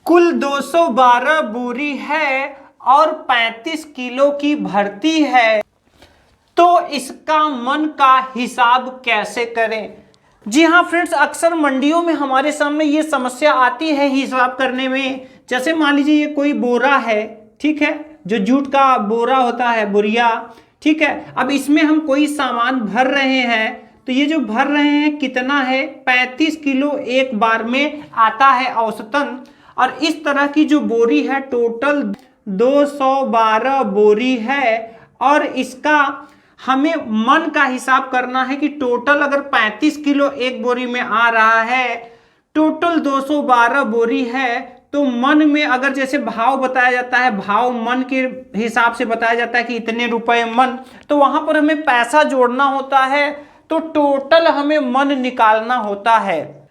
कुल 212 बोरी है और 35 किलो की भरती है, तो इसका मन का हिसाब कैसे करें। जी हाँ फ्रेंड्स, अक्सर मंडियों में हमारे सामने ये समस्या आती है हिसाब करने में। जैसे मान लीजिए ये कोई बोरा है, ठीक है, जो जूट का बोरा होता है, बोरिया, ठीक है। अब इसमें हम कोई सामान भर रहे हैं, तो ये जो भर रहे हैं कितना है, 35 किलो एक बार में आता है औसतन। और इस तरह की जो बोरी है टोटल 212 बोरी है, और इसका हमें मन का हिसाब करना है कि टोटल अगर 35 किलो एक बोरी में आ रहा है, टोटल 212 बोरी है, तो मन में अगर जैसे भाव बताया जाता है, भाव मन के हिसाब से बताया जाता है कि इतने रुपए मन, तो वहां पर हमें पैसा जोड़ना होता है, तो टोटल हमें मन निकालना होता है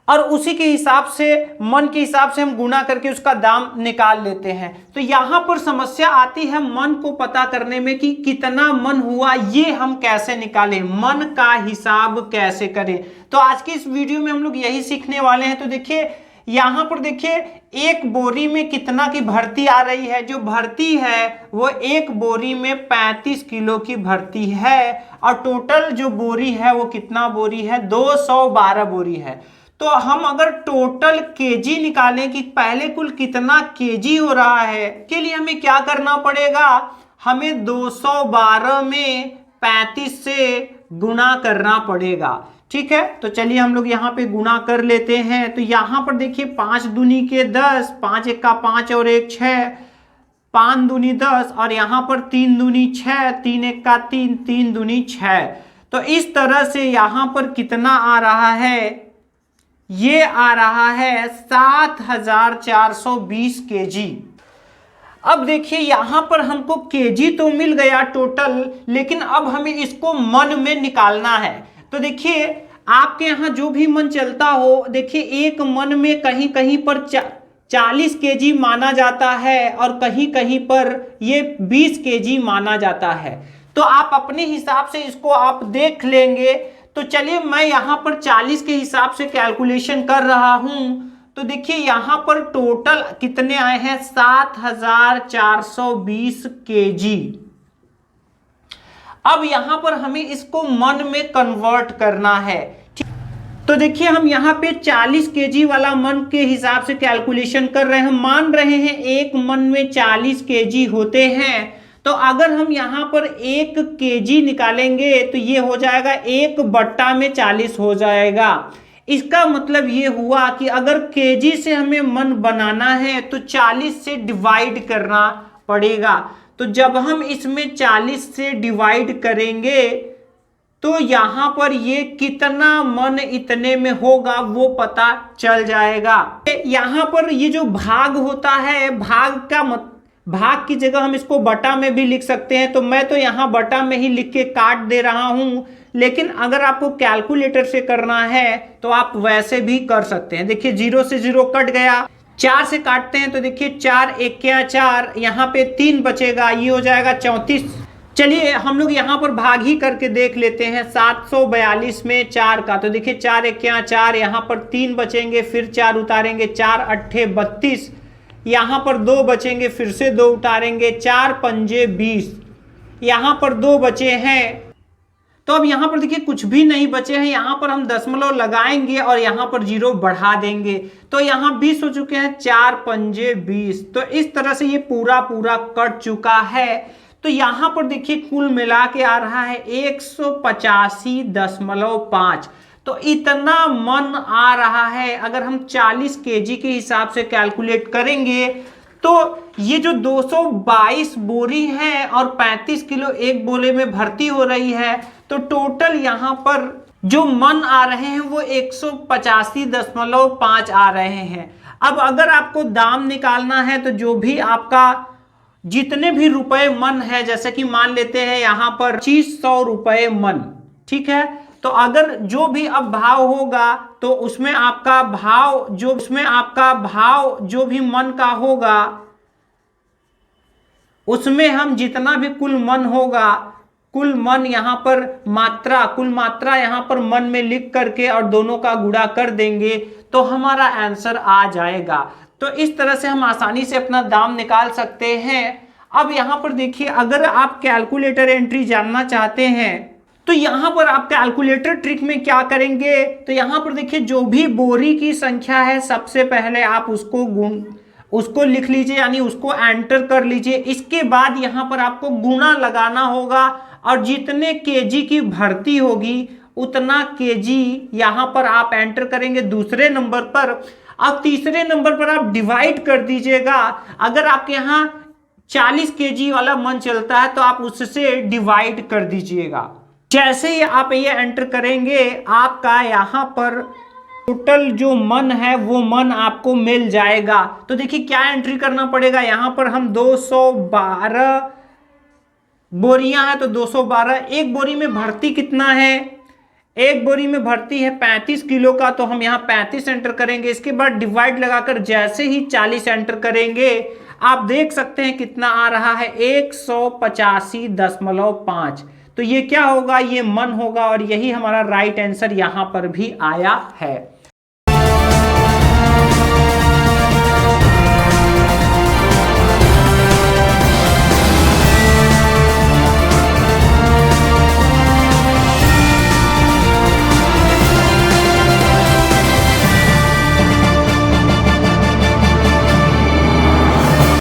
और उसी के हिसाब से, मन के हिसाब से हम गुणा करके उसका दाम निकाल लेते हैं। तो यहां पर समस्या आती है मन को पता करने में कि कितना मन हुआ, ये हम कैसे निकालें, मन का हिसाब कैसे करें। तो आज की इस वीडियो में हम लोग यही सीखने वाले हैं। तो देखिए यहां पर देखिए एक बोरी में कितना की भर्ती आ रही है। जो भर्ती है वो एक बोरी में 35 किलो की भर्ती है, और टोटल जो बोरी है वो कितना बोरी है, 212 बोरी है। तो हम अगर टोटल केजी निकालें कि पहले कुल कितना केजी हो रहा है, के लिए हमें क्या करना पड़ेगा, हमें 212 में 35 से गुणा करना पड़ेगा, ठीक है। तो चलिए हम लोग यहाँ पे गुणा कर लेते हैं। तो यहाँ पर देखिए 5 दूनी के 10, 5 एक का 5 और 1 6, 5 दूनी 10, और यहाँ पर 3 दूनी 6, 3 एक का 3, 3 दूनी 6। तो इस तरह से यहाँ पर कितना आ रहा है, ये आ रहा है 7420 केजी। अब देखिए यहां पर हमको केजी तो मिल गया टोटल, लेकिन अब हमें इसको मन में निकालना है। तो देखिए आपके यहां जो भी मन चलता हो, देखिए एक मन में कहीं कहीं पर 40 केजी माना जाता है और कहीं कहीं पर ये 20 केजी माना जाता है। तो आप अपने हिसाब से इसको आप देख लेंगे। तो चलिए मैं यहाँ पर 40 के हिसाब से कैलकुलेशन कर रहा हूं। तो देखिए यहाँ पर टोटल कितने आए हैं, 7420 केजी। अब यहाँ पर हमें इसको मन में कन्वर्ट करना है। तो देखिए हम यहाँ पे 40 केजी वाला मन के हिसाब से कैलकुलेशन कर रहे हैं। मान रहे हैं एक मन में 40 केजी होते हैं। तो अगर हम यहाँ पर 1 केजी निकालेंगे तो ये हो जाएगा 1/40 हो जाएगा। इसका मतलब ये हुआ कि अगर केजी से हमें मन बनाना है तो 40 से डिवाइड करना पड़ेगा। तो जब हम इसमें 40 से डिवाइड करेंगे तो यहाँ पर ये कितना मन इतने में होगा वो पता चल जाएगा। यहाँ पर ये जो भाग होता है, भाग की जगह हम इसको बटा में भी लिख सकते हैं। तो मैं तो यहाँ बटा में ही लिख के काट दे रहा हूँ, लेकिन अगर आपको कैलकुलेटर से करना है तो आप वैसे भी कर सकते हैं। देखिए 0 से 0 कट गया, 4 से काटते हैं तो देखिए 4 एक क्या 4, यहाँ पे 3 बचेगा, ये हो जाएगा 34। चलिए हम लोग यहाँ पर भाग ही करके देख लेते हैं 742 में 4 का। तो देखिए 4 एक क्या 4, यहाँ पर 3 बचेंगे, फिर 4 उतारेंगे, 4 अट्ठे 32, यहाँ पर 2 बचेंगे, फिर से 2 उतारेंगे, 4 पंजे 20, यहाँ पर 2 बचे हैं। तो अब यहाँ पर देखिए कुछ भी नहीं बचे हैं, यहाँ पर हम दशमलव लगाएंगे और यहाँ पर 0 बढ़ा देंगे, तो यहाँ 20 हो चुके हैं, 4 पंजे 20। तो इस तरह से ये पूरा कट चुका है। तो यहाँ पर देखिए कुल मिला के आ रहा है 185.5। तो इतना मन आ रहा है। अगर हम 40 केजी के हिसाब से कैलकुलेट करेंगे तो ये जो 222 बोरी है और 35 किलो एक बोरे में भर्ती हो रही है, तो टोटल यहाँ पर जो मन आ रहे हैं वो 185.5 आ रहे हैं। अब अगर आपको दाम निकालना है तो जो भी आपका जितने भी रुपए मन है, जैसे कि मान लेते हैं यहाँ पर 2500 रुपए मन, ठीक है। तो अगर जो भी अब भाव होगा तो उसमें आपका भाव जो भी मन का होगा उसमें हम जितना भी कुल मन होगा, कुल मन यहाँ पर कुल मात्रा यहाँ पर मन में लिख करके और दोनों का गुणा कर देंगे तो हमारा आंसर आ जाएगा। तो इस तरह से हम आसानी से अपना दाम निकाल सकते हैं। अब यहाँ पर देखिए, अगर आप कैलकुलेटर एंट्री जानना चाहते हैं तो यहाँ पर आप कैलकुलेटर ट्रिक में क्या करेंगे, तो यहाँ पर देखिए जो भी बोरी की संख्या है सबसे पहले आप उसको लिख लीजिए, यानी उसको एंटर कर लीजिए। इसके बाद यहाँ पर आपको गुणा लगाना होगा और जितने केजी की भर्ती होगी उतना केजी यहाँ पर आप एंटर करेंगे दूसरे नंबर पर। अब तीसरे नंबर पर आप डिवाइड कर दीजिएगा। अगर आपके यहाँ 40 केजी वाला मन चलता है तो आप उससे डिवाइड कर दीजिएगा। जैसे ही आप ये एंटर करेंगे आपका यहाँ पर टोटल जो मन है वो मन आपको मिल जाएगा। तो देखिए क्या एंट्री करना पड़ेगा, यहाँ पर हम 212 बोरियां हैं तो 212। एक बोरी में भर्ती कितना है, एक बोरी में भर्ती है 35 किलो का, तो हम यहाँ 35 एंटर करेंगे। इसके बाद डिवाइड लगाकर जैसे ही 40 एंटर करेंगे आप देख सकते हैं कितना आ रहा है 185.5। तो ये क्या होगा, ये मन होगा और यही हमारा राइट आंसर यहाँ पर भी आया है।